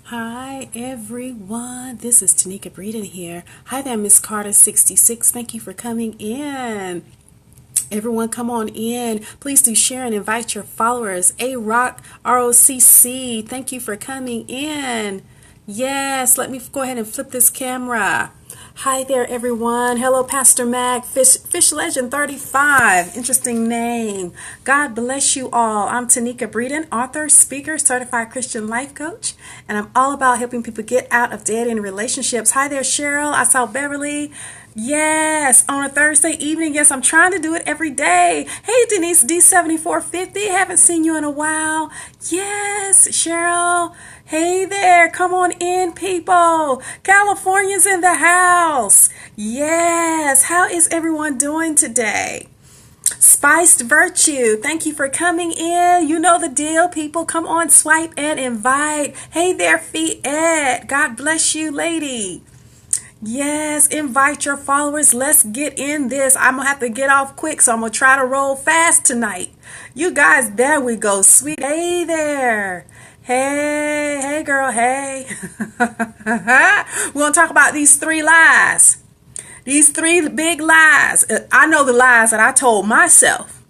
Hi everyone, this is Tanika Breeden here. Hi there, Miss Carter 66. Thank you for coming in. Everyone come on in. Please do share and invite your followers. A Rock ROCC, thank you for coming in. Yes, let me go ahead and flip this camera. Hi there, everyone. Hello, Pastor Mac, Fish Legend 35. Interesting name. God bless you all. I'm Tanika Breeden, author, speaker, certified Christian life coach, and I'm all about helping people get out of dead-end relationships. Hi there, Cheryl. I saw Beverly. Yes, on a Thursday evening. Yes, I'm trying to do it every day. Hey, Denise D7450. Haven't seen you in a while. Yes, Cheryl. Hey there. Come on in, people. California's in the house. Yes. How is everyone doing today? Spiced Virtue, thank you for coming in. You know the deal, people. Come on, swipe and invite. Hey there, Fiat. God bless you, lady. Yes, invite your followers. Let's get in this. I'm going to have to get off quick, so I'm going to try to roll fast tonight. You guys, there we go. Sweet. Hey there. Hey girl, hey. We're going to talk about these three lies. These three big lies. I know the lies that I told myself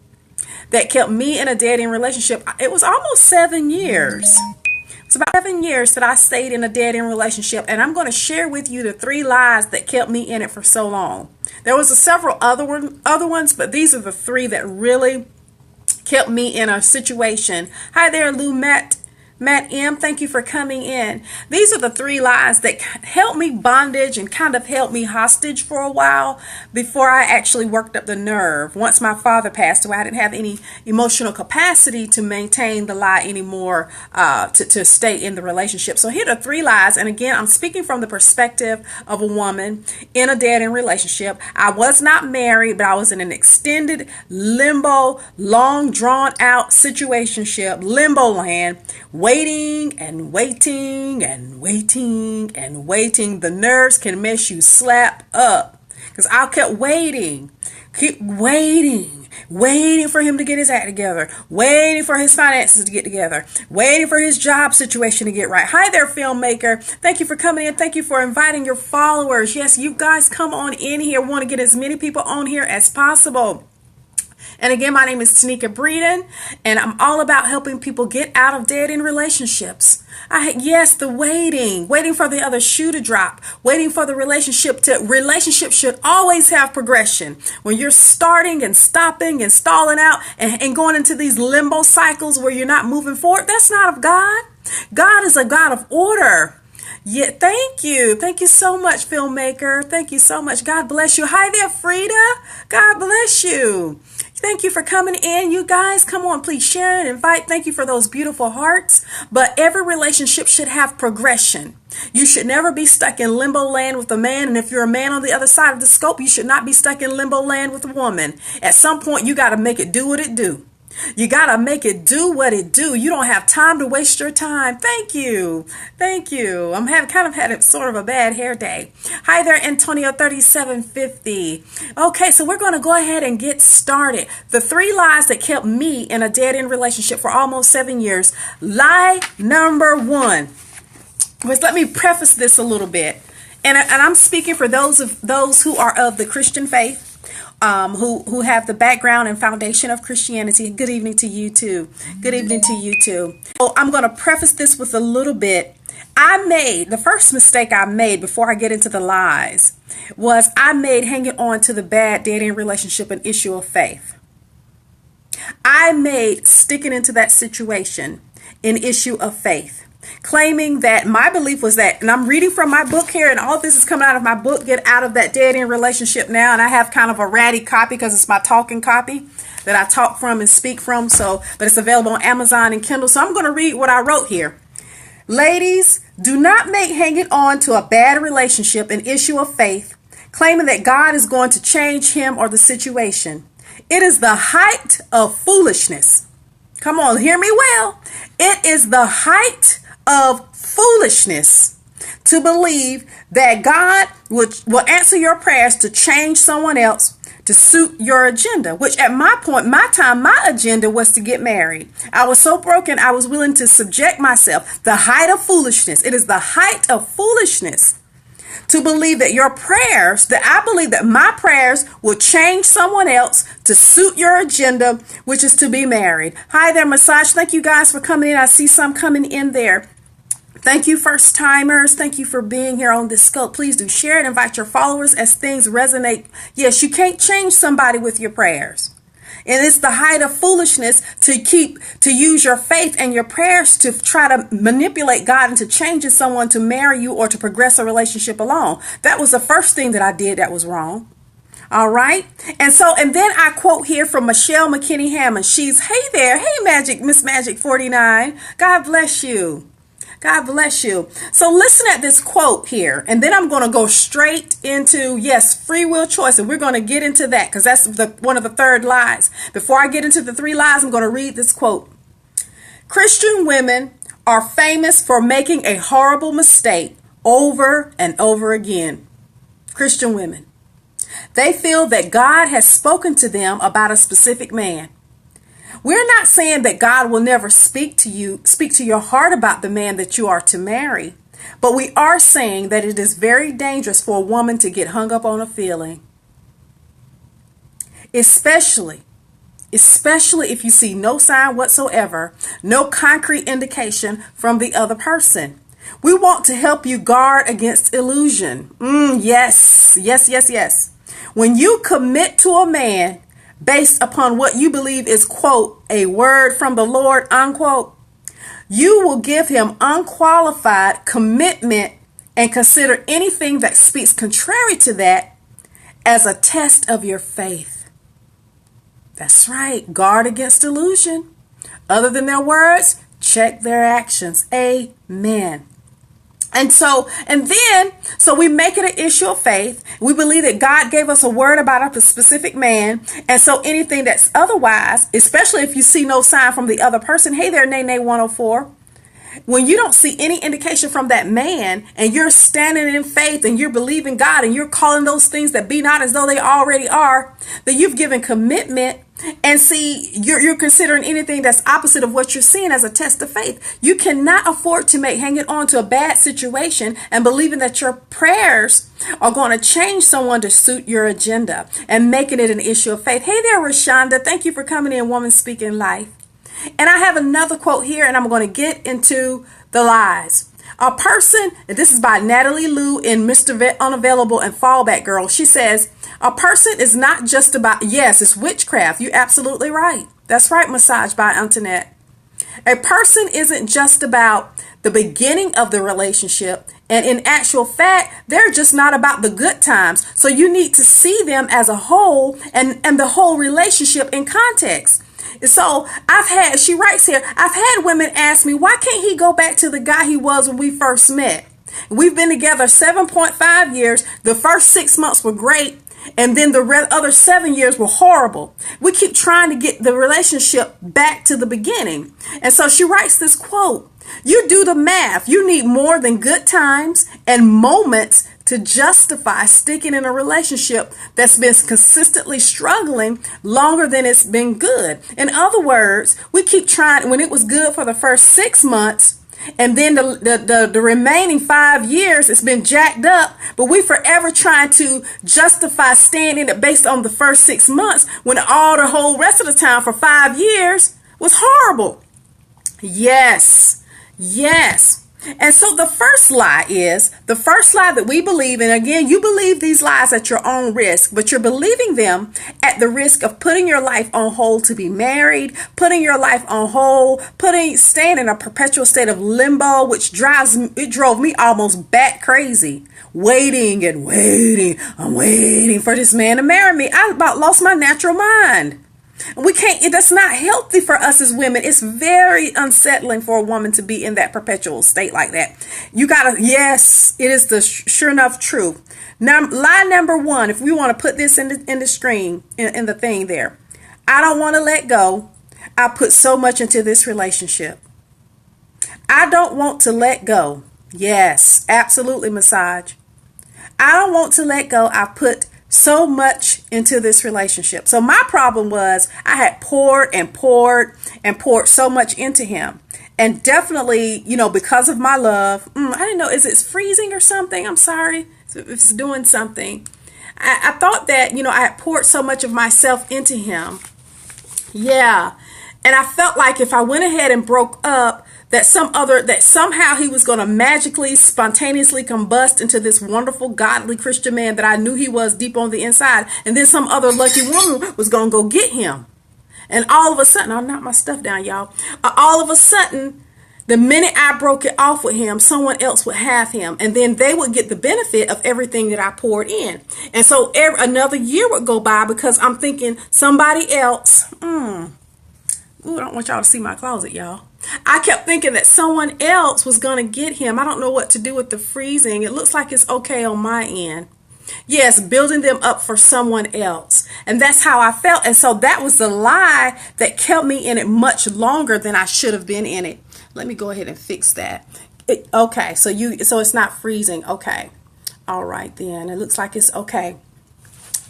that kept me in a dead-end relationship. It was almost 7 years. It's about 7 years that I stayed in a dead-end relationship, and I'm going to share with you the three lies that kept me in it for so long. There was several other ones, but these are the three that really kept me in a situation. Hi there, Lou Matt M, thank you for coming in. These are the three lies that helped me bondage and kind of held me hostage for a while before I actually worked up the nerve. Once my father passed away, I didn't have any emotional capacity to maintain the lie anymore, to stay in the relationship. So here are the three lies. And again, I'm speaking from the perspective of a woman in a dead-end relationship. I was not married, but I was in an extended limbo, long drawn out situationship, limbo land, waiting and waiting and waiting and waiting. The nerves can mess you slap up because I kept keep waiting for him to get his act together, waiting for his finances to get together, waiting for his job situation to get right. Hi there, filmmaker. Thank you for coming in. Thank you for inviting your followers. Yes, you guys come on in here. We want to get as many people on here as possible. And again, my name is Tanika Breeden, and I'm all about helping people get out of dead-end relationships. Yes, the waiting for the other shoe to drop, waiting for the relationship should always have progression. When you're starting and stopping and stalling out and going into these limbo cycles where you're not moving forward, that's not of God. God is a God of order. Yeah, thank you. Thank you so much, filmmaker. Thank you so much. God bless you. Hi there, Frida. God bless you. Thank you for coming in. You guys, come on, please share and invite. Thank you for those beautiful hearts. But every relationship should have progression. You should never be stuck in limbo land with a man. And if you're a man on the other side of the scope, you should not be stuck in limbo land with a woman. At some point, you got to make it do what it do. You got to make it do what it do. You don't have time to waste your time. Thank you. Thank you. I'm kind of had sort of a bad hair day. Hi there, Antonio 3750. Okay, so we're going to go ahead and get started. The three lies that kept me in a dead-end relationship for almost 7 years. Lie number one was, let me preface this a little bit. And I'm speaking for those who are of the Christian faith. Who have the background and foundation of Christianity. Good evening to you too. Good evening to you too. So I'm going to preface this with a little bit. The first mistake I made before I get into the lies was I made hanging on to the bad dating relationship an issue of faith. I made sticking into that situation an issue of faith. Claiming that my belief was that, and I'm reading from my book here, and all of this is coming out of my book, Get Out of That Dead-End Relationship Now, and I have kind of a ratty copy because it's my talking copy that I talk from and speak from, but it's available on Amazon and Kindle, so I'm going to read what I wrote here. Ladies, do not make hanging on to a bad relationship an issue of faith, claiming that God is going to change him or the situation. It is the height of foolishness. Come on, hear me well. It is the height of foolishness to believe that God will answer your prayers to change someone else, to suit your agenda, which at my point, my time, my agenda was to get married. I was so broken, I was willing to subject myself. The height of foolishness. It is the height of foolishness to believe that your prayers, that I believe that my prayers will change someone else to suit your agenda, which is to be married. Hi there, Massage. Thank you guys for coming in. I see some coming in there. Thank you, first timers. Thank you for being here on this scope. Please do share and invite your followers as things resonate. Yes, you can't change somebody with your prayers. And it's the height of foolishness to use your faith and your prayers to try to manipulate God into changing someone to marry you or to progress a relationship alone. That was the first thing that I did that was wrong. All right. And then I quote here from Michelle McKinney Hammond. She's, hey there. Hey, Miss Magic 49. God bless you. God bless you. So listen at this quote here, and then I'm going to go straight into, yes, free will choice. And we're going to get into that because that's one of the third lies. Before I get into the 3 lies, I'm going to read this quote. Christian women are famous for making a horrible mistake over and over again. Christian women. They feel that God has spoken to them about a specific man. We're not saying that God will never speak to your heart about the man that you are to marry, but we are saying that it is very dangerous for a woman to get hung up on a feeling. Especially if you see no sign whatsoever, no concrete indication from the other person. We want to help you guard against illusion. Yes. When you commit to a man based upon what you believe is, quote, a word from the Lord, unquote, you will give him unqualified commitment and consider anything that speaks contrary to that as a test of your faith. That's right. Guard against illusion. Other than their words, check their actions. Amen. So we make it an issue of faith. We believe that God gave us a word about a specific man. And so anything that's otherwise, especially if you see no sign from the other person, hey there, Nene 104. When you don't see any indication from that man and you're standing in faith and you're believing God and you're calling those things that be not as though they already are, that you've given commitment. And see, you're considering anything that's opposite of what you're seeing as a test of faith. You cannot afford to hanging on to a bad situation and believing that your prayers are going to change someone to suit your agenda and making it an issue of faith. Hey there, Rashonda. Thank you for coming in, Woman Speaking Life. And I have another quote here, and I'm going to get into the lies. A person, and this is by Natalie Lou in Mr. Unavailable and Fallback Girl. She says, a person is not just about, yes, it's witchcraft. You're absolutely right. That's right, Massage by Antoinette. A person isn't just about the beginning of the relationship. And in actual fact, they're just not about the good times. So you need to see them as a whole and the whole relationship in context. So she writes here, I've had women ask me, why can't he go back to the guy he was when we first met? We've been together 7.5 years. The first 6 months were great. And then the other 7 years were horrible. We keep trying to get the relationship back to the beginning. And so she writes this quote, you do the math. You need more than good times and moments to justify sticking in a relationship that's been consistently struggling longer than it's been good. In other words, we keep trying when it was good for the first 6 months, and then the remaining 5 years it's been jacked up, but we forever trying to justify staying in it based on the first 6 months when all the whole rest of the time for 5 years was horrible. Yes. And so the first lie that we believe, and again, you believe these lies at your own risk, but you're believing them at the risk of putting your life on hold to be married, putting your life on hold, staying in a perpetual state of limbo, which drove me almost bat crazy. Waiting and waiting. I'm waiting for this man to marry me. I about lost my natural mind. That's not healthy for us as women. It's very unsettling for a woman to be in that perpetual state like that. Yes, it is the sure enough truth. Now, lie number 1, if we want to put this in the screen, in the thing there. I don't want to let go. I put so much into this relationship. I don't want to let go. Yes, absolutely, Massage. I don't want to let go. I put so much into this relationship. So my problem was I had poured and poured and poured so much into him. And definitely, because of my love, I didn't know, is it freezing or something? I'm sorry if it's doing something. I thought that, I had poured so much of myself into him. Yeah. And I felt like if I went ahead and broke up, that somehow he was going to magically, spontaneously combust into this wonderful, godly Christian man that I knew he was deep on the inside. And then some other lucky woman was going to go get him. And all of a sudden, I'll knock my stuff down, y'all. All of a sudden, the minute I broke it off with him, someone else would have him. And then they would get the benefit of everything that I poured in. And so another year would go by because I'm thinking somebody else. Ooh, I don't want y'all to see my closet, y'all. I kept thinking that someone else was going to get him. I don't know what to do with the freezing. It looks like it's okay on my end. Yes, building them up for someone else. And that's how I felt. And so that was the lie that kept me in it much longer than I should have been in it. Let me go ahead and fix that. Okay, so it's not freezing. Okay. All right, then. It looks like it's okay.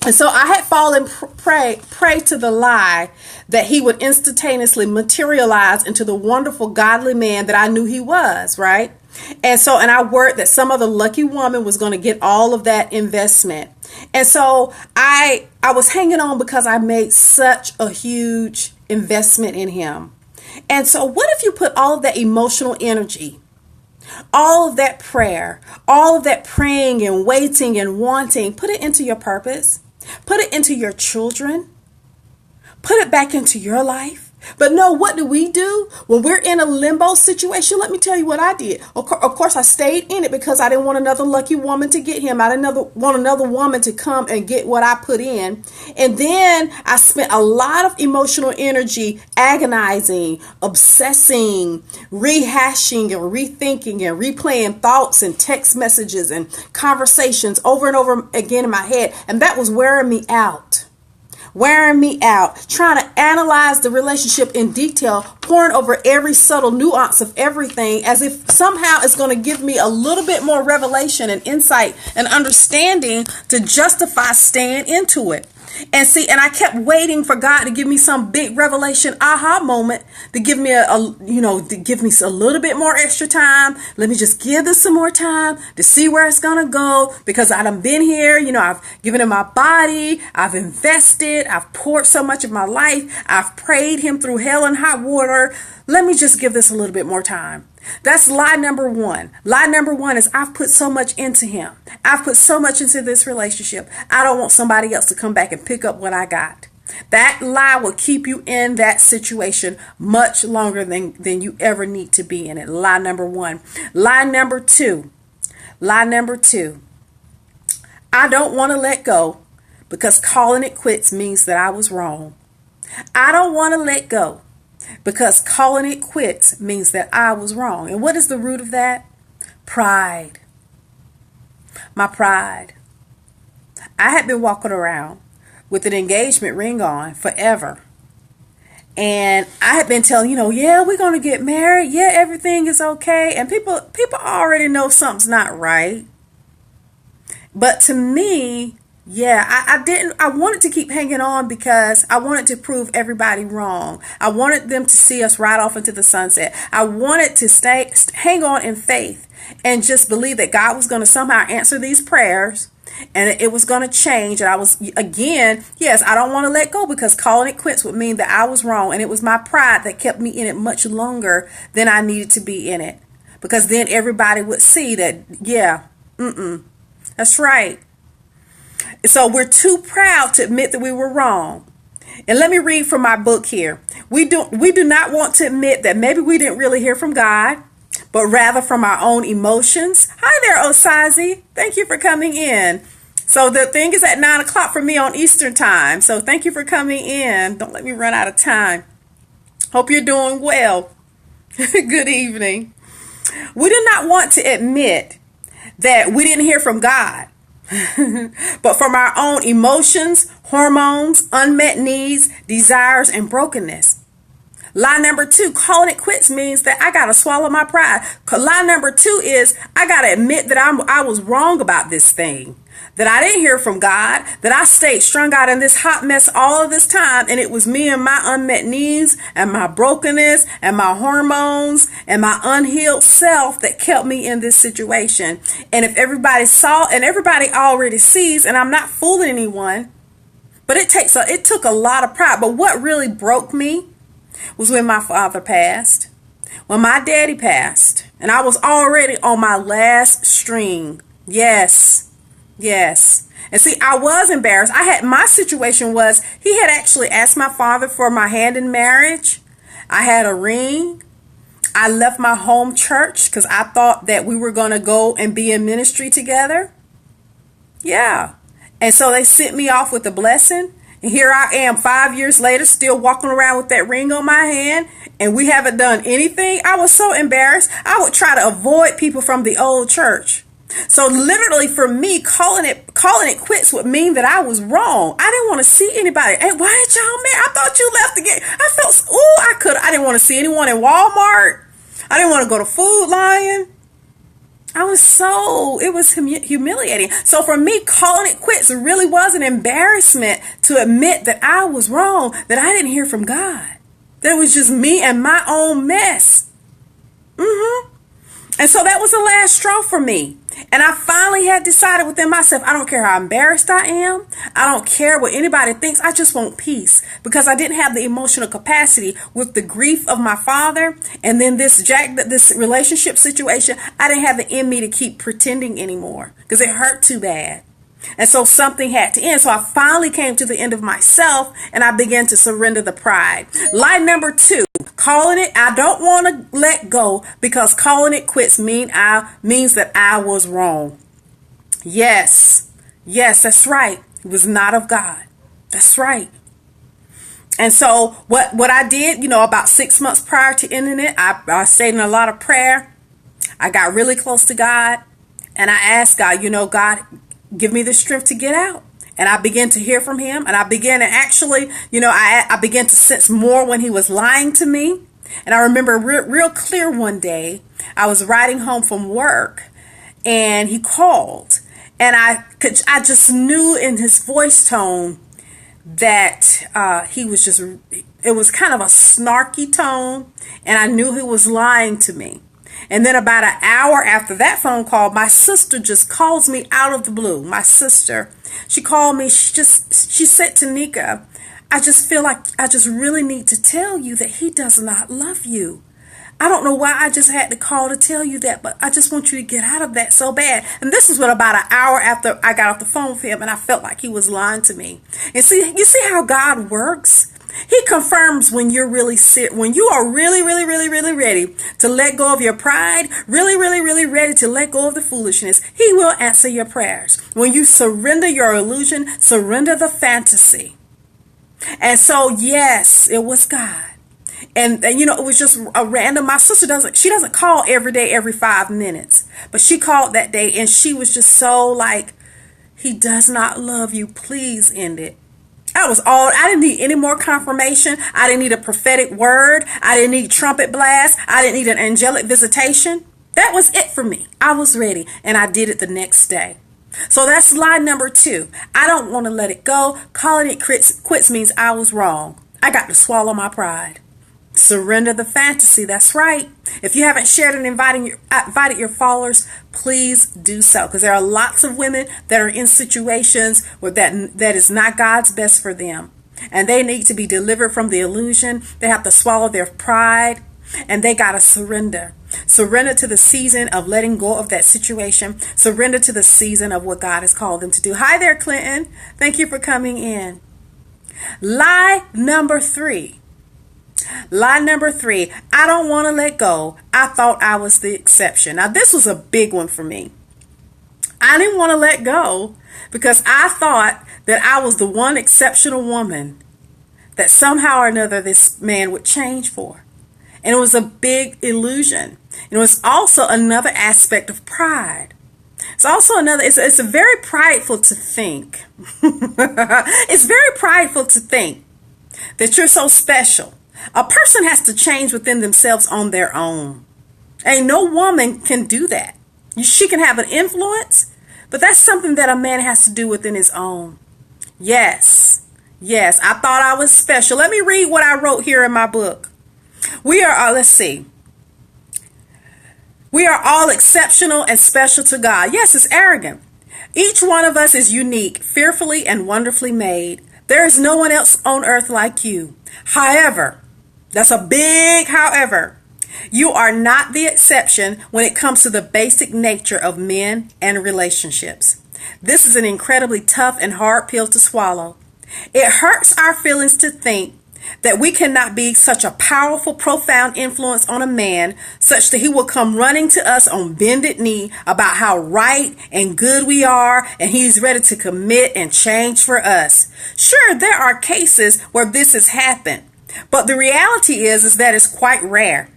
And so I had fallen prey to the lie that he would instantaneously materialize into the wonderful godly man that I knew he was, right? And I worried that some other lucky woman was going to get all of that investment. And so I was hanging on because I made such a huge investment in him. And so what if you put all of that emotional energy, all of that prayer, all of that praying and waiting and wanting, put it into your purpose, put it into your children, put it back into your life? But no, what do we do when we're in a limbo situation? Let me tell you what I did. Of course, I stayed in it because I didn't want another lucky woman to get him. I didn't want another woman to come and get what I put in. And then I spent a lot of emotional energy agonizing, obsessing, rehashing and rethinking and replaying thoughts and text messages and conversations over and over again in my head. And that was wearing me out. Trying to analyze the relationship in detail, pouring over every subtle nuance of everything as if somehow it's going to give me a little bit more revelation and insight and understanding to justify staying into it. And I kept waiting for God to give me some big revelation aha moment to give me to give me a little bit more extra time. Let me just give this some more time to see where it's going to go, because I done been here. I've given him my body. I've invested. I've poured so much of my life. I've prayed him through hell and hot water. Let me just give this a little bit more time. That's lie number one. Lie number one is I've put so much into him. I've put so much into this relationship. I don't want somebody else to come back and pick up what I got. That lie will keep you in that situation much longer than you ever need to be in it. Lie number one. Lie number two. I don't want to let go because calling it quits means that I was wrong. I don't want to let go because calling it quits means that I was wrong. And what is the root of that? Pride. My pride. I had been walking around with an engagement ring on forever. And I had been telling, yeah, we're going to get married. Yeah, everything is okay. And people already know something's not right. But to me, yeah, I wanted to keep hanging on because I wanted to prove everybody wrong. I wanted them to see us ride off into the sunset. I wanted to hang on in faith and just believe that God was going to somehow answer these prayers and it was going to change. And I was, again, yes, I don't want to let go because calling it quits would mean that I was wrong. And it was my pride that kept me in it much longer than I needed to be in it. Because then everybody would see that, yeah, that's right. So we're too proud to admit that we were wrong. And let me read from my book here. We do not want to admit that maybe we didn't really hear from God, but rather from our own emotions. Hi there, Osazi. Thank you for coming in. So the thing is at 9 o'clock for me on Eastern time. So thank you for coming in. Don't let me run out of time. Hope you're doing well. Good evening. We do not want to admit that we didn't hear from God, but from our own emotions, hormones, unmet needs, desires, and brokenness. Lie number two, calling it quits means that I got to swallow my pride. Lie number two is I got to admit that I was wrong about this thing. that I didn't hear from God, that I stayed strung out in this hot mess all of this time. And it was me and my unmet needs and my brokenness and my hormones and my unhealed self that kept me in this situation. And if everybody saw, and everybody already sees, and I'm not fooling anyone, but it took a lot of pride. But what really broke me was when my father passed, when my daddy passed, and I was already on my last string. Yes. And see, I was embarrassed. My situation was, he had actually asked my father for my hand in marriage. I had a ring. I left my home church because I thought that we were going to go and be in ministry together. Yeah. And so they sent me off with a blessing. And here I am 5 years later, still walking around with that ring on my hand. And we haven't done anything. I was so embarrassed. I would try to avoid people from the old church. So literally for me, calling it quits would mean that I was wrong. I didn't want to see anybody. Hey, why did y'all mad? I thought you left again. I didn't want to see anyone in Walmart. I didn't want to go to Food Lion. It was humiliating. So for me, calling it quits really was an embarrassment to admit that I was wrong, that I didn't hear from God. That it was just me and my own mess. And so that was the last straw for me. And I finally had decided within myself, I don't care how embarrassed I am. I don't care what anybody thinks. I just want peace, because I didn't have the emotional capacity with the grief of my father. And then this relationship situation, I didn't have it in me to keep pretending anymore because it hurt too bad. And so something had to end. So I finally came to the end of myself and I began to surrender the pride. Lie number 2, calling it, I don't want to let go, because calling it quits means that I was wrong. Yes, that's right. It was not of God. That's right. And so what I did, about 6 months prior to ending it, I stayed in a lot of prayer. I got really close to God and I asked God, God, give me the strength to get out. And I began to hear from him. And I began to actually, I began to sense more when he was lying to me. And I remember real clear one day, I was riding home from work and he called. And I just knew in his voice tone that it was kind of a snarky tone. And I knew he was lying to me. And then about an hour after that phone call, my sister just calls me out of the blue. My sister, she called me. She said, Tanika, I just feel like I just really need to tell you that he does not love you. I don't know why I just had to call to tell you that, but I just want you to get out of that so bad. And this was about an hour after I got off the phone with him, and I felt like he was lying to me. And you see how God works? He confirms when you're really when you are really, really, really, really ready to let go of your pride, really, really, really ready to let go of the foolishness. He will answer your prayers. When you surrender your illusion, surrender the fantasy. And so, yes, it was God. And it was just a random. My sister doesn't call every day, every 5 minutes, but she called that day and she was just so like, he does not love you. Please end it. I didn't need any more confirmation. I didn't need a prophetic word. I didn't need trumpet blast. I didn't need an angelic visitation. That was it for me. I was ready and I did it the next day. So that's lie number 2. I don't want to let it go. Calling it quits means I was wrong. I got to swallow my pride. Surrender the fantasy. That's right. If you haven't shared and invited your followers, please do so, because there are lots of women that are in situations where that is not God's best for them, and they need to be delivered from the illusion. They have to swallow their pride, and they got to surrender. Surrender to the season of letting go of that situation. Surrender to the season of what God has called them to do. Hi there, Clinton. Thank you for coming in. Lie number 3. Lie number 3, I don't want to let go. I thought I was the exception. Now, this was a big one for me. I didn't want to let go because I thought that I was the one exceptional woman that somehow or another this man would change for. And it was a big illusion. It was also another aspect of pride. It's also it's very prideful to think. It's very prideful to think that you're so special. A person has to change within themselves on their own. And no woman can do that. She can have an influence, But that's something that a man has to do within his own. Yes. Yes, I thought I was special. Let me read what I wrote here in my book. We are, let's see. We are all exceptional and special to God. Yes, it's arrogant. Each one of us is unique, fearfully and wonderfully made. There is no one else on earth like you. However, that's a big however. You are not the exception when it comes to the basic nature of men and relationships. This is an incredibly tough and hard pill to swallow. It hurts our feelings to think that we cannot be such a powerful, profound influence on a man such that he will come running to us on bended knee about how right and good we are, and he's ready to commit and change for us. Sure, there are cases where this has happened, but the reality is that it's quite rare.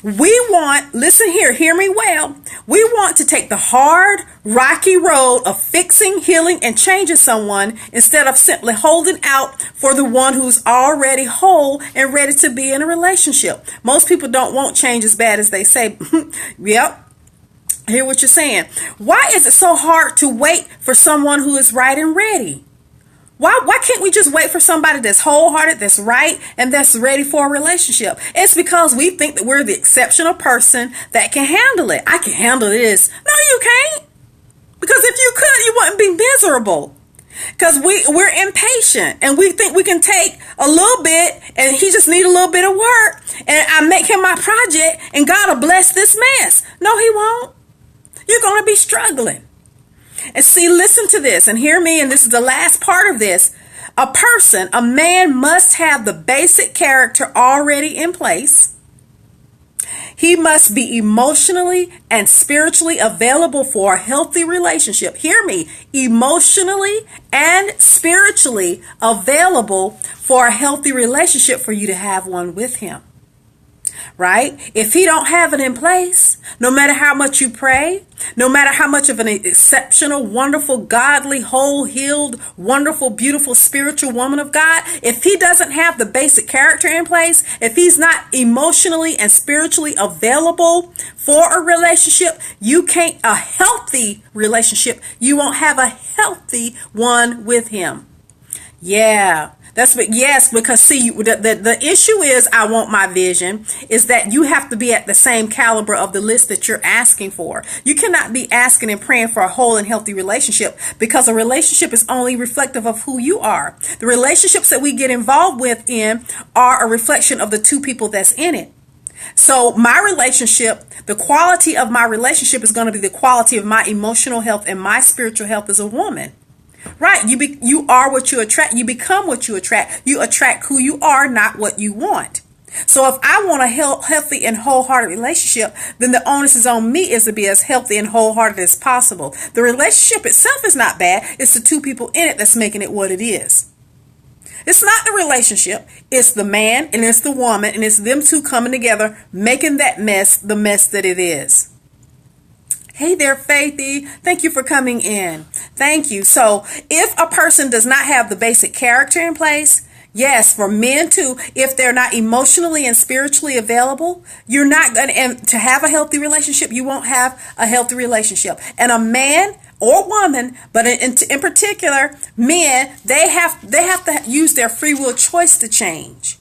We want, listen here, hear me well. We want to take the hard, rocky road of fixing, healing, and changing someone instead of simply holding out for the one who's already whole and ready to be in a relationship. Most people don't want change as bad as they say. Yep. I hear what you're saying. Why is it so hard to wait for someone who is right and ready? Why can't we just wait for somebody that's wholehearted, that's right, and that's ready for a relationship? It's because we think that we're the exceptional person that can handle it. I can handle this. No, you can't. Because if you could, you wouldn't be miserable. Because we're impatient and we think we can take a little bit and he just need a little bit of work and I make him my project and God will bless this mess. No, he won't. You're going to be struggling. And see, listen to this and hear me, and this is the last part of this. A man must have the basic character already in place. He must be emotionally and spiritually available for a healthy relationship. Hear me, emotionally and spiritually available for a healthy relationship for you to have one with him. Right? If he don't have it in place, no matter how much you pray, no matter how much of an exceptional, wonderful, godly, whole, healed, wonderful, beautiful, spiritual woman of God, if he doesn't have the basic character in place, if he's not emotionally and spiritually available for a relationship, a healthy relationship, you won't have a healthy one with him. Yeah. Yes, because see, the issue is, I want my vision, is that you have to be at the same caliber of the list that you're asking for. You cannot be asking and praying for a whole and healthy relationship, because a relationship is only reflective of who you are. The relationships that we get involved with are a reflection of the two people that's in it. So my relationship, the quality of my relationship is going to be the quality of my emotional health and my spiritual health as a woman. Right. You are what you attract. You become what you attract. You attract who you are, not what you want. So if I want a healthy and wholehearted relationship, then the onus is on me is to be as healthy and wholehearted as possible. The relationship itself is not bad. It's the two people in it that's making it what it is. It's not the relationship. It's the man and it's the woman, and it's them two coming together, making that mess the mess that it is. Hey there, Faithy. Thank you for coming in. Thank you. So if a person does not have the basic character in place, yes, for men too, if they're not emotionally and spiritually available, you're not going to, and to have a healthy relationship, you won't have a healthy relationship. And a man or woman, but in particular, men, they have to use their free will choice to change.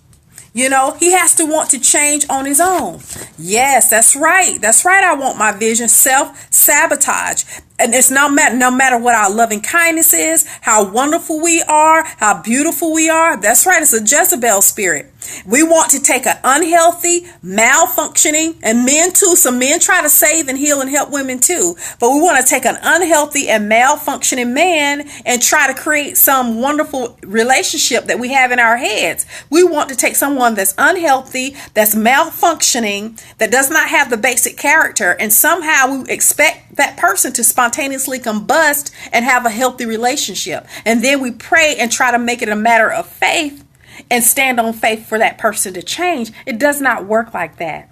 You know, he has to want to change on his own. Yes, that's right. That's right. I want my vision. Self-sabotage. And it's no matter what our loving kindness is, how wonderful we are, how beautiful we are. That's right. It's a Jezebel spirit. We want to take an unhealthy, malfunctioning, and men too. Some men try to save and heal and help women too. But we want to take an unhealthy and malfunctioning man and try to create some wonderful relationship that we have in our heads. We want to take someone that's unhealthy, that's malfunctioning, that does not have the basic character, and somehow we expect that person to spontaneously combust and have a healthy relationship. And then we pray and try to make it a matter of faith and stand on faith for that person to change. It does not work like that.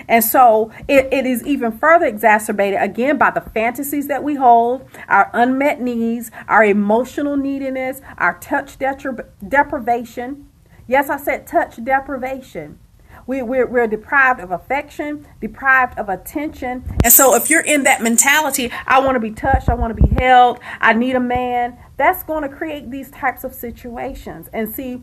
And so it is even further exacerbated again by the fantasies that we hold, our unmet needs, our emotional neediness, our touch deprivation. Yes, I said touch deprivation. We're deprived of affection, deprived of attention. And so if you're in that mentality, I want to be touched, I want to be held, I need a man, that's going to create these types of situations. And see,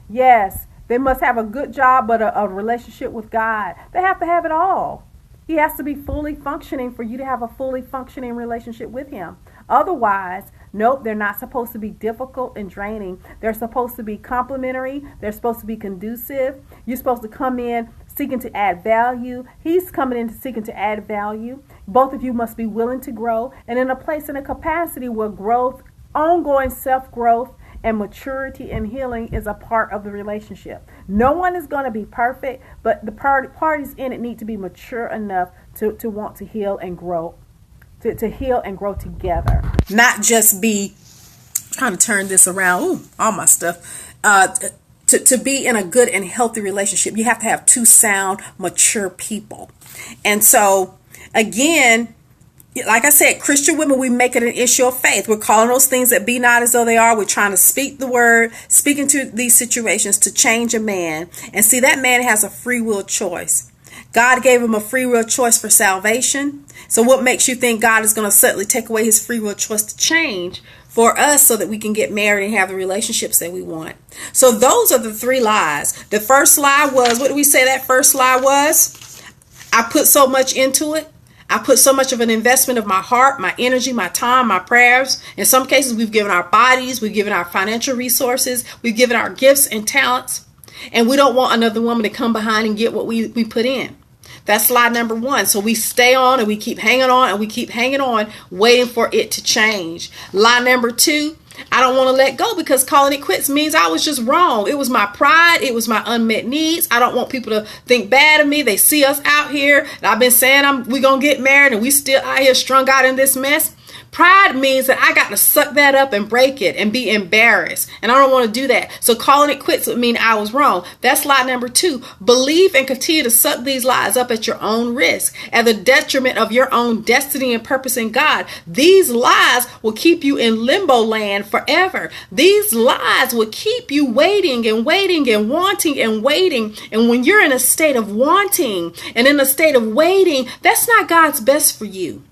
yes, they must have a good job, but a relationship with God. They have to have it all. He has to be fully functioning for you to have a fully functioning relationship with him. Otherwise, nope, they're not supposed to be difficult and draining. They're supposed to be complementary. They're supposed to be conducive. You're supposed to come in seeking to add value. He's coming in seeking to add value. Both of you must be willing to grow and in a place and a capacity where growth, ongoing self-growth, and maturity and healing is a part of the relationship. No one is going to be perfect, but the parties in it need to be mature enough to want to heal and grow, to heal and grow together. Not just be trying to turn this around. Ooh, all my stuff. To be in a good and healthy relationship, you have to have two sound, mature people. And so, again, like I said, Christian women, we make it an issue of faith. We're calling those things that be not as though they are. We're trying to speak the word, speak into these situations to change a man. And see, that man has a free will choice. God gave him a free will choice for salvation. So what makes you think God is going to suddenly take away his free will choice to change for us so that we can get married and have the relationships that we want? So those are the three lies. The first lie was, what did we say that first lie was? I put so much into it. I put so much of an investment of my heart, my energy, my time, my prayers. In some cases, we've given our bodies, we've given our financial resources, we've given our gifts and talents, and we don't want another woman to come behind and get what we put in. That's lie number one. So we stay on and we keep hanging on and we keep hanging on, waiting for it to change. Lie number two, I don't want to let go because calling it quits means I was just wrong. It was my pride. It was my unmet needs. I don't want people to think bad of me. They see us out here. And I've been saying we're going to get married and we still out here strung out in this mess. Pride means that I got to suck that up and break it and be embarrassed. And I don't want to do that. So calling it quits would mean I was wrong. That's lie number two. Believe and continue to suck these lies up at your own risk, at the detriment of your own destiny and purpose in God. These lies will keep you in limbo land forever. These lies will keep you waiting and waiting and wanting and waiting. And when you're in a state of wanting and in a state of waiting, that's not God's best for you.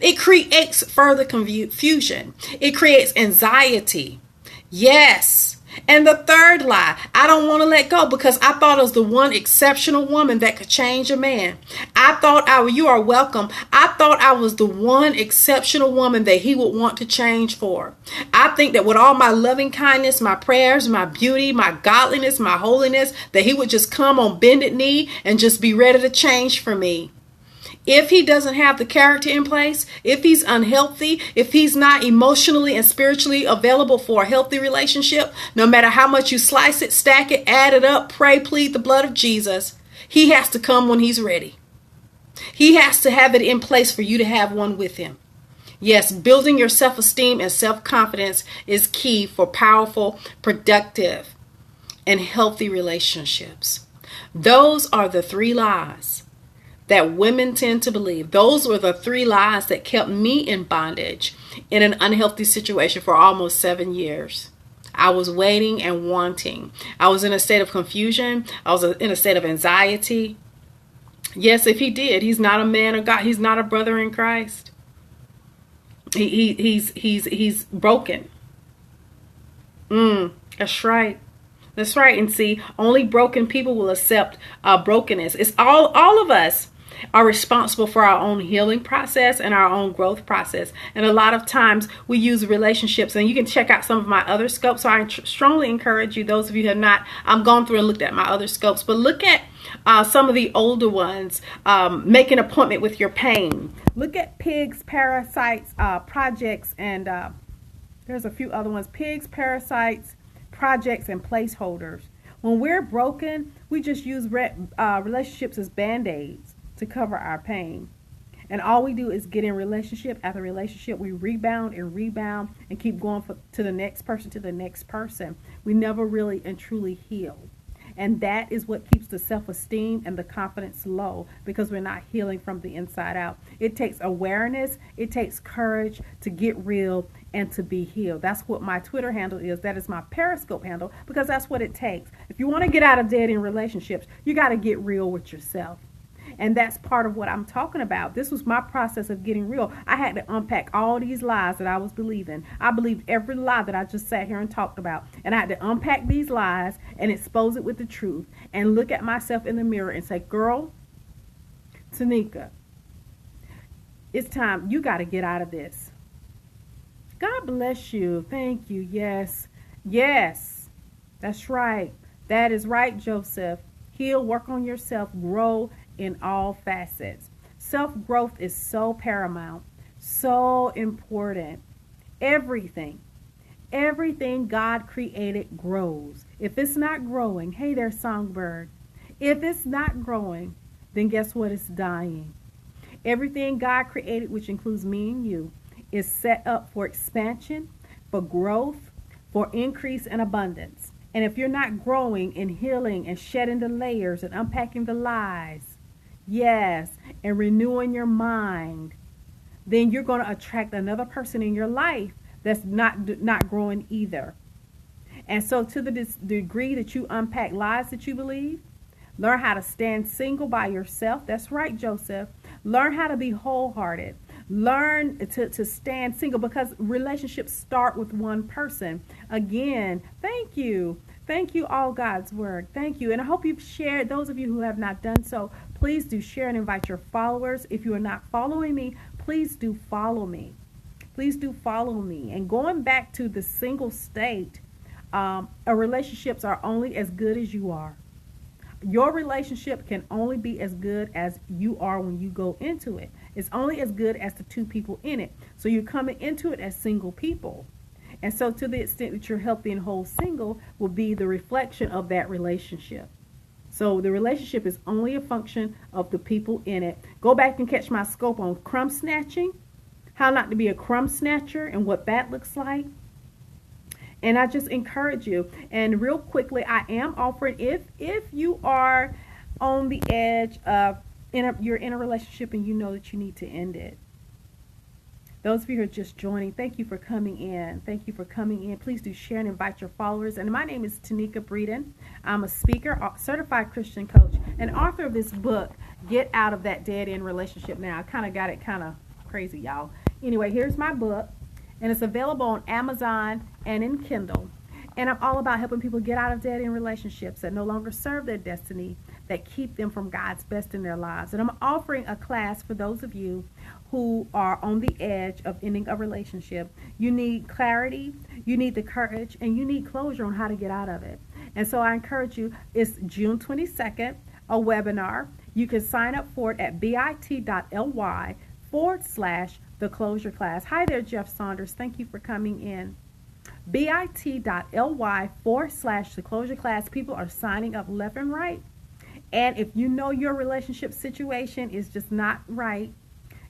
It creates further confusion. It creates anxiety. Yes. And the third lie, I don't want to let go because I thought I was the one exceptional woman that could change a man. I thought you are welcome. I thought I was the one exceptional woman that he would want to change for. I think that with all my loving kindness, my prayers, my beauty, my godliness, my holiness, that he would just come on bended knee and just be ready to change for me. If he doesn't have the character in place, if he's unhealthy, if he's not emotionally and spiritually available for a healthy relationship, no matter how much you slice it, stack it, add it up, pray, plead the blood of Jesus, he has to come when he's ready. He has to have it in place for you to have one with him. Yes, building your self-esteem and self-confidence is key for powerful, productive, and healthy relationships. Those are the three lies that women tend to believe. Those were the three lies that kept me in bondage in an unhealthy situation for almost 7 years. I was waiting and wanting. I was in a state of confusion. I was in a state of anxiety. Yes, if he did, he's not a man of God. He's not a brother in Christ. He's broken. That's right. That's right. And see, only broken people will accept brokenness. It's all of us are responsible for our own healing process and our own growth process. And a lot of times we use relationships, and you can check out some of my other scopes. So I strongly encourage you, those of you who have not, I'm gone through and looked at my other scopes, but look at some of the older ones. Make an appointment with your pain. Look at pigs, parasites, projects, and there's a few other ones. Pigs, parasites, projects, and placeholders. When we're broken, we just use relationships as band-aids to cover our pain. And all we do is get in relationship after relationship. We rebound and keep going to the next person. We never really and truly heal. And that is what keeps the self-esteem and the confidence low, because we're not healing from the inside out. It takes awareness. It takes courage to get real and to be healed. That's what my Twitter handle is. That is my Periscope handle, because that's what it takes. If you want to get out of dead end relationships, you got to get real with yourself. And that's part of what I'm talking about. This was my process of getting real. I had to unpack all these lies that I was believing. I believed every lie that I just sat here and talked about. And I had to unpack these lies and expose it with the truth and look at myself in the mirror and say, girl, Tanika, it's time. You got to get out of this. God bless you. Thank you. Yes. Yes. That's right. That is right, Joseph. Heal, work on yourself, grow in all facets. Self-growth is so paramount, so important. Everything God created grows. If it's not growing, hey there, songbird. If it's not growing, then guess what? It's dying. Everything God created, which includes me and you, is set up for expansion, for growth, for increase and abundance. And if you're not growing and healing and shedding the layers and unpacking the lies, yes, and renewing your mind, then you're going to attract another person in your life that's not growing either. And so to the degree that you unpack lies that you believe, learn how to stand single by yourself. That's right, Joseph. Learn how to be wholehearted. Learn to stand single, because relationships start with one person. Again, thank you. Thank you, all God's word. Thank you. And I hope you've shared. Those of you who have not done so, please do share and invite your followers. If you are not following me, please do follow me. Please do follow me. And going back to the single state, relationships are only as good as you are. Your relationship can only be as good as you are when you go into it. It's only as good as the two people in it. So you're coming into it as single people. And so to the extent that you're healthy and whole single will be the reflection of that relationship. So the relationship is only a function of the people in it. Go back and catch my scope on crumb snatching, how not to be a crumb snatcher and what that looks like. And I just encourage you. And real quickly, I am offering, if you are on the edge of, you're in a relationship and you know that you need to end it. Those of you who are just joining, thank you for coming in. Thank you for coming in. Please do share and invite your followers. And my name is Tanika Breeden. I'm a speaker, certified Christian coach, and author of this book, Get Out of That Dead End Relationship Now. I kind of got it kind of crazy, y'all. Anyway, here's my book, and it's available on Amazon and in Kindle. And I'm all about helping people get out of dead end relationships that no longer serve their destiny, that keep them from God's best in their lives. And I'm offering a class for those of you who are on the edge of ending a relationship. You need clarity, you need the courage, and you need closure on how to get out of it. And so I encourage you, it's June 22nd, a webinar. You can sign up for it at bit.ly/the closure class. Hi there, Jeff Saunders. Thank you for coming in. bit.ly/the closure class. People are signing up left and right. And if you know your relationship situation is just not right,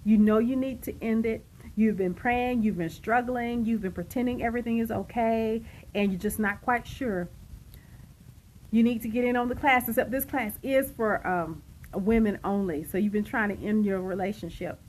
you know you need to end it. You've been praying, you've been struggling, you've been pretending everything is okay, and you're just not quite sure. You need to get in on the class, except this class is for women only. So you've been trying to end your relationship.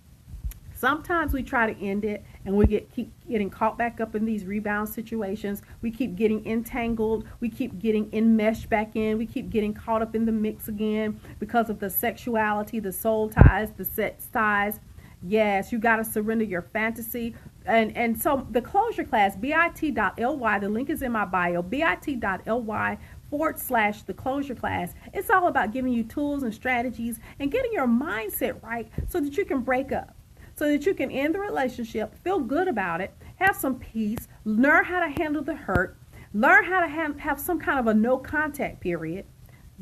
Sometimes we try to end it and we keep getting caught back up in these rebound situations. We keep getting entangled. We keep getting enmeshed back in. We keep getting caught up in the mix again because of the sexuality, the soul ties, the sex ties. Yes, you got to surrender your fantasy. And so the closure class, bit.ly, the link is in my bio, bit.ly/the closure class. It's all about giving you tools and strategies and getting your mindset right so that you can break up, so that you can end the relationship, feel good about it, have some peace, learn how to handle the hurt, learn how to have some kind of a no contact period.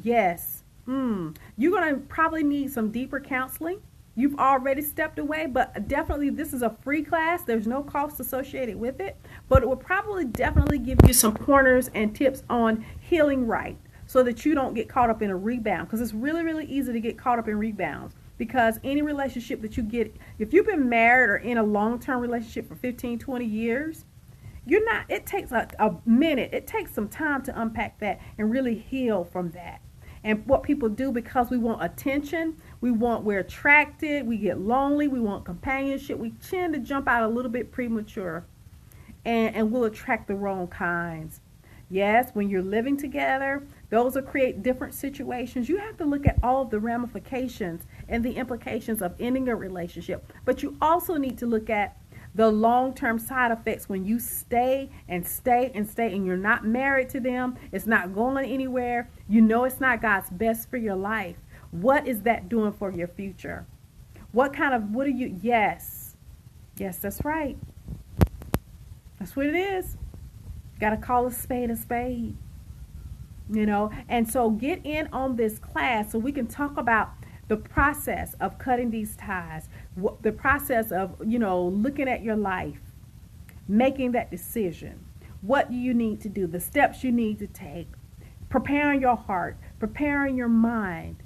Yes, you're going to probably need some deeper counseling. You've already stepped away, but definitely this is a free class. There's no cost associated with it, but it will probably definitely give you some pointers and tips on healing right so that you don't get caught up in a rebound, because it's really, really easy to get caught up in rebounds. Because any relationship that you get, if you've been married or in a long-term relationship for 15, 20 years, it takes a minute. It takes some time to unpack that and really heal from that. And what people do, because we want attention, we're attracted, we get lonely, we want companionship, we tend to jump out a little bit premature. and will attract the wrong kinds. Yes, when you're living together, those will create different situations. You have to look at all of the ramifications and the implications of ending a relationship. But you also need to look at the long-term side effects when you stay and stay and stay and you're not married to them. It's not going anywhere. You know it's not God's best for your life. What is that doing for your future? What are you? Yes, that's right. That's what it is. Got to call a spade a spade. And so get in on this class so we can talk about the process of cutting these ties, the process of, looking at your life, making that decision. What do you need to do? The steps you need to take, preparing your heart, preparing your mind,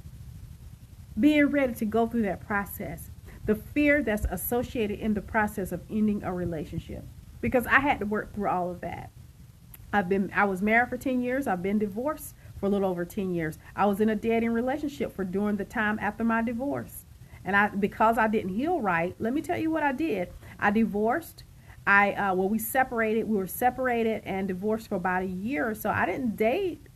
being ready to go through that process, the fear that's associated in the process of ending a relationship. Because I had to work through all of that. I was married for 10 years. I've been divorced for a little over 10 years. I was in a dating relationship for during the time after my divorce. And because I didn't heal right, let me tell you what I did. I divorced. We separated. We were separated and divorced for about a year or so. I didn't date.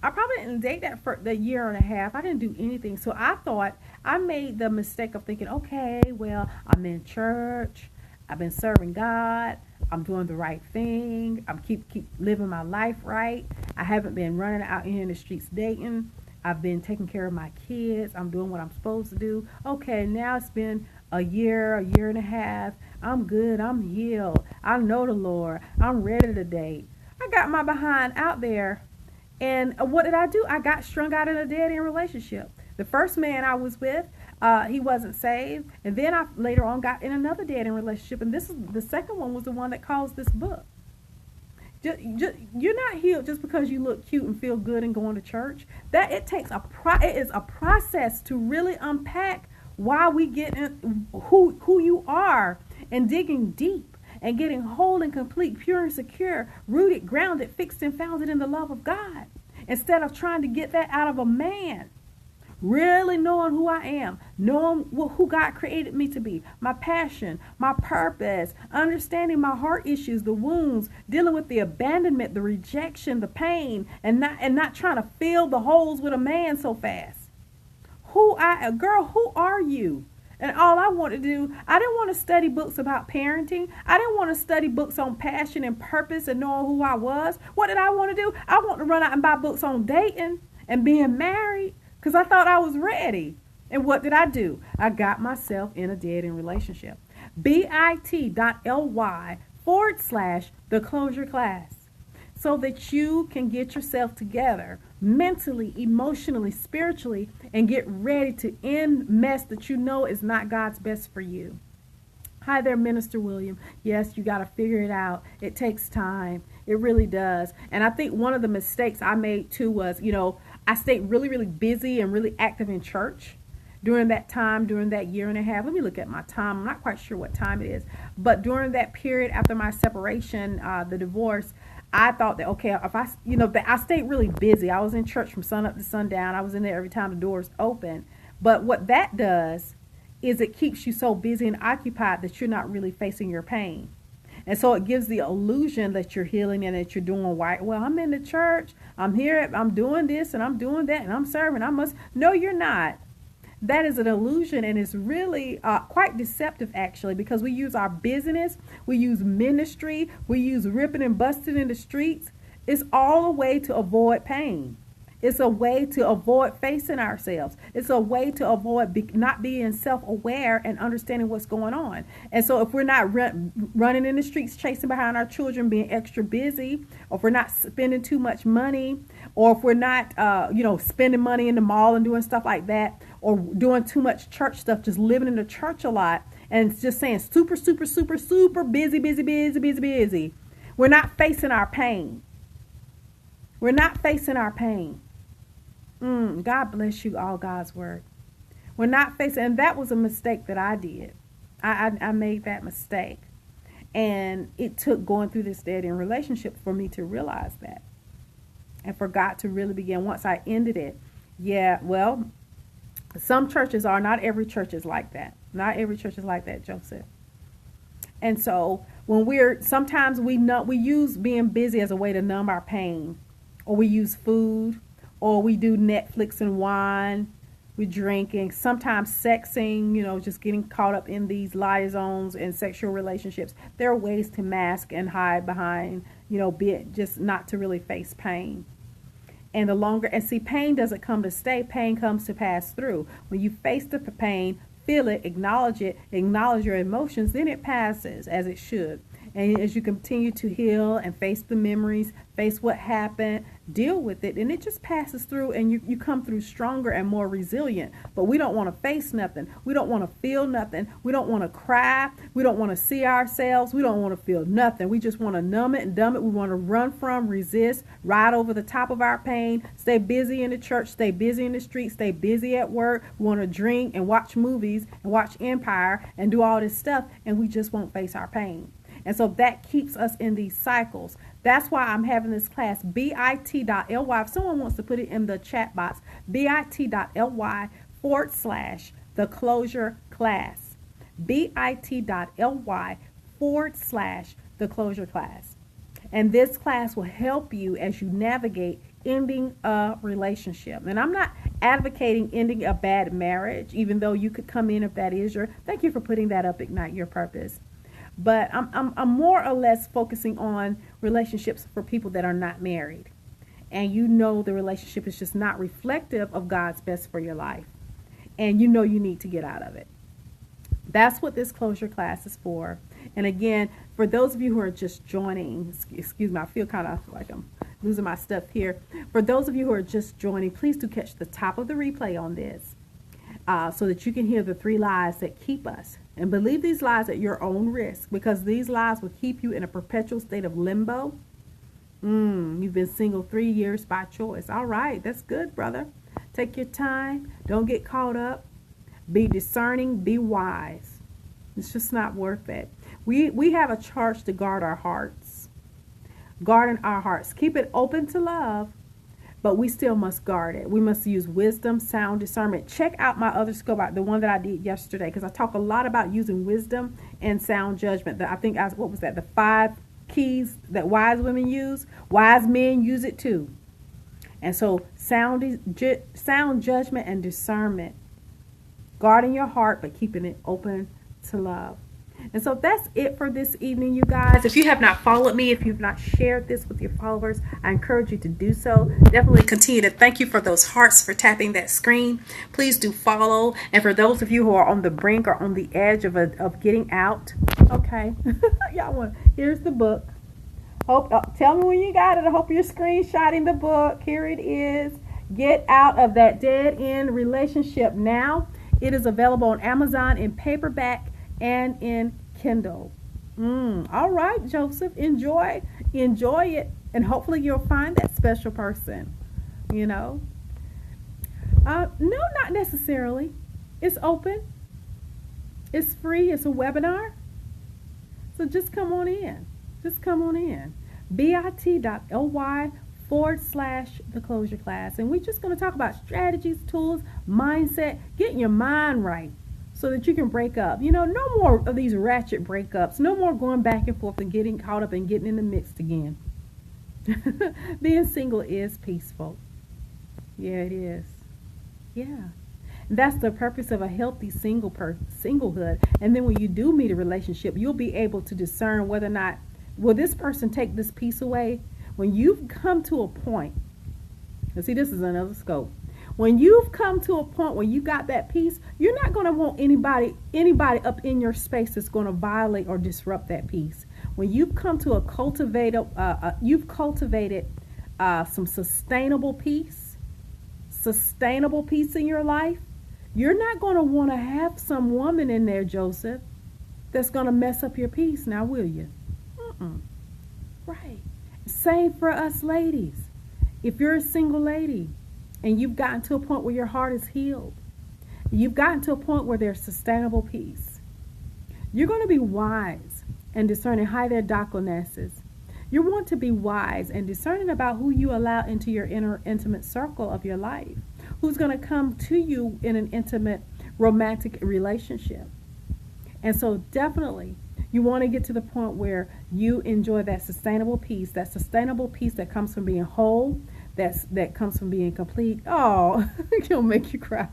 I probably didn't date that for the year and a half. I didn't do anything. So I thought, I made the mistake of thinking, okay, well, I'm in church. I've been serving God. I'm doing the right thing. I'm keep living my life right. I haven't been running out in the streets dating. I've been taking care of my kids. I'm doing what I'm supposed to do. Okay, now it's been a year and a half. I'm good. I'm healed. I know the Lord. I'm ready to date. I got my behind out there. And what did I do? I got strung out in a dead-end relationship. The first man I was with, he wasn't saved. And then I later on got in another dead-end relationship. And the second one was the one that caused this book. You're not healed just because you look cute and feel good and going to church. That it is a process to really unpack why we get in, who you are, and digging deep and getting whole and complete, pure and secure, rooted, grounded, fixed and founded in the love of God, instead of trying to get that out of a man. Really knowing who I am, knowing who God created me to be, my passion, my purpose, understanding my heart issues, the wounds, dealing with the abandonment, the rejection, the pain, and not trying to fill the holes with a man so fast. Who are you? And all I want to do, I didn't want to study books about parenting. I didn't want to study books on passion and purpose and knowing who I was. What did I want to do? I want to run out and buy books on dating and being married, because I thought I was ready. And what did I do? I got myself in a dead-end relationship. bit.ly/the closure class, so that you can get yourself together mentally, emotionally, spiritually, and get ready to end mess that you know is not God's best for you. Hi there, Minister William. Yes, you got to figure it out. It takes time. It really does. And I think one of the mistakes I made too was, I stayed really, really busy and really active in church during that time, during that year and a half. Let me look at my time. I'm not quite sure what time it is. But during that period after my separation, the divorce, I thought that, okay, if I stayed really busy. I was in church from sun up to sundown. I was in there every time the doors open. But what that does is it keeps you so busy and occupied that you're not really facing your pain. And so it gives the illusion that you're healing and that you're doing right. Well, I'm in the church. I'm here. I'm doing this and I'm doing that and I'm serving. No, you're not. That is an illusion, and it's really quite deceptive, actually, because we use our business, we use ministry, we use ripping and busting in the streets. It's all a way to avoid pain. It's a way to avoid facing ourselves. It's a way to avoid not being self-aware and understanding what's going on. And so if we're not running in the streets, chasing behind our children, being extra busy, or if we're not spending too much money, or if we're not, spending money in the mall and doing stuff like that, or doing too much church stuff, just living in the church a lot, and just saying super, super, super, super busy, busy, busy, busy, busy. We're not facing our pain. We're not facing our pain. God bless you, all God's word. We're not facing, and that was a mistake that I did. I made that mistake. And it took going through this dead-end relationship for me to realize that. And for God to really begin, once I ended it, some churches are, not every church is like that. Not every church is like that, Joseph. And so when sometimes we use being busy as a way to numb our pain, or we use food, or we do Netflix and wine, we're drinking, sometimes sexing, just getting caught up in these liaisons and sexual relationships. There are ways to mask and hide behind, just not to really face pain. And see, pain doesn't come to stay, pain comes to pass through. When you face the pain, feel it, acknowledge your emotions, then it passes as it should. And as you continue to heal and face the memories, face what happened, deal with it, and it just passes through, and you come through stronger and more resilient. But we don't want to face nothing. We don't want to feel nothing. We don't want to cry. We don't want to see ourselves. We don't want to feel nothing. We just want to numb it and dumb it. We want to run from, resist, ride over the top of our pain, stay busy in the church, stay busy in the street, stay busy at work. We want to drink and watch movies and watch Empire and do all this stuff, and we just won't face our pain. And so that keeps us in these cycles. That's why I'm having this class, bit.ly. If someone wants to put it in the chat box, bit.ly/the closure class. bit.ly/the closure class. And this class will help you as you navigate ending a relationship. And I'm not advocating ending a bad marriage, even though you could come in if that is thank you for putting that up, Ignite Your Purpose. But I'm more or less focusing on relationships for people that are not married. And the relationship is just not reflective of God's best for your life. And you need to get out of it. That's what this closure class is for. And again, for those of you who are just joining, excuse me, I feel kind of like I'm losing my stuff here. For those of you who are just joining, please do catch the top of the replay on this so that you can hear the 3 lies that keep us. And believe these lies at your own risk, because these lies will keep you in a perpetual state of limbo. You've been single 3 years by choice. All right, that's good, brother. Take your time. Don't get caught up. Be discerning. Be wise. It's just not worth it. We have a charge to guard our hearts. Guarding our hearts. Keep it open to love, but we still must guard it. We must use wisdom, sound discernment. Check out my other scope, the one that I did yesterday, because I talk a lot about using wisdom and sound judgment. What was that? The 5 keys that wise women use. Wise men use it too. And so sound judgment and discernment. Guarding your heart, but keeping it open to love. And so that's it for this evening, you guys. If you have not followed me, if you've not shared this with your followers, I encourage you to do so. Definitely continue to thank you for those hearts for tapping that screen. Please do follow. And for those of you who are on the brink or on the edge of getting out, okay, here's the book. Tell me when you got it. I hope you're screenshotting the book. Here it is. Get out of that dead end relationship now. It is available on Amazon in paperback and in Kindle. All right, Joseph, enjoy it, and hopefully you'll find that special person. No, not necessarily. It's open. It's free. It's a webinar. So just come on in. bit.ly/the closure class. And we're just going to talk about strategies, tools, mindset, getting your mind right so that you can break up. No more of these ratchet breakups. No more going back and forth and getting caught up and getting in the mix again. Being single is peaceful. Yeah, it is. Yeah. That's the purpose of a healthy singlehood. And then when you do meet a relationship, you'll be able to discern whether or not, will this person take this piece away? When you've come to a point, and see, this is another scope. When you've come to a point where you got that peace, you're not going to want anybody up in your space that's going to violate or disrupt that peace. When you've come to you've cultivated some sustainable peace in your life, you're not going to want to have some woman in there, Joseph, that's going to mess up your peace. Now, will you? Right. Same for us ladies. If you're a single lady and you've gotten to a point where your heart is healed, you've gotten to a point where there's sustainable peace, you're going to be wise and discerning. Hi there, Doconesses. You want to be wise and discerning about who you allow into your intimate circle of your life, who's going to come to you in an intimate romantic relationship. And so definitely You want to get to the point where you enjoy that sustainable peace that comes from being whole, that comes from being complete. Oh, it'll make you cry.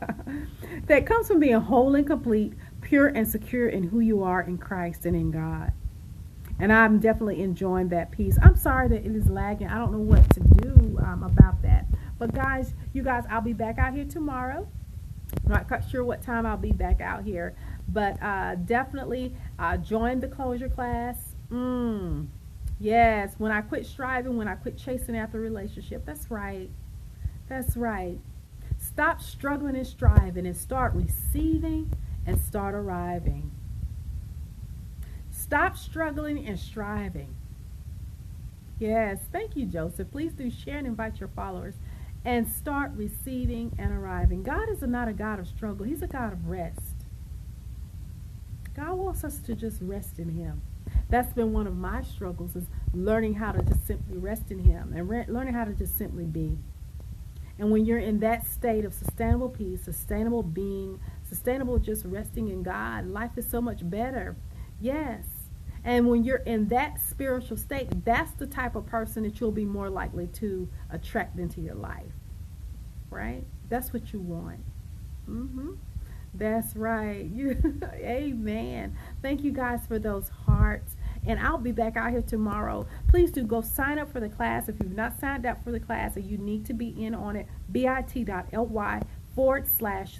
That comes from being whole and complete, pure and secure in who you are in Christ and in God. And I'm definitely enjoying that peace. I'm sorry that it is lagging. I don't know what to do about that. But you guys, I'll be back out here tomorrow. I'm not quite sure what time I'll be back out here. But definitely join the closure class. Yes, when I quit striving, when I quit chasing after a relationship. That's right. That's right. Stop struggling and striving and start receiving and start arriving. Stop struggling and striving. Yes, thank you, Joseph. Please do share and invite your followers and start receiving and arriving. God is not a God of struggle. He's a God of rest. God wants us to just rest in Him. That's been one of my struggles, is learning how to just simply rest in Him and learning how to just simply be. And when you're in that state of sustainable peace, sustainable being, sustainable just resting in God, life is so much better. Yes. And when you're in that spiritual state, that's the type of person that you'll be more likely to attract into your life. Right? That's what you want. That's right. Amen. Thank you guys for those hearts. And I'll be back out here tomorrow. Please do go sign up for the class. If you've not signed up for the class and you need to be in on it, bit.ly/the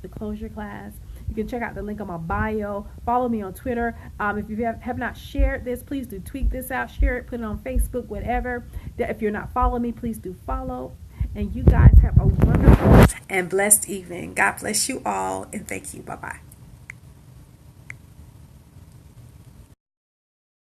closure class. You can check out the link on my bio. Follow me on Twitter. If you have not shared this, please do tweet this out, share it, put it on Facebook, whatever. If you're not following me, please do follow. And you guys have a wonderful and blessed evening. God bless you all, and thank you. Bye-bye.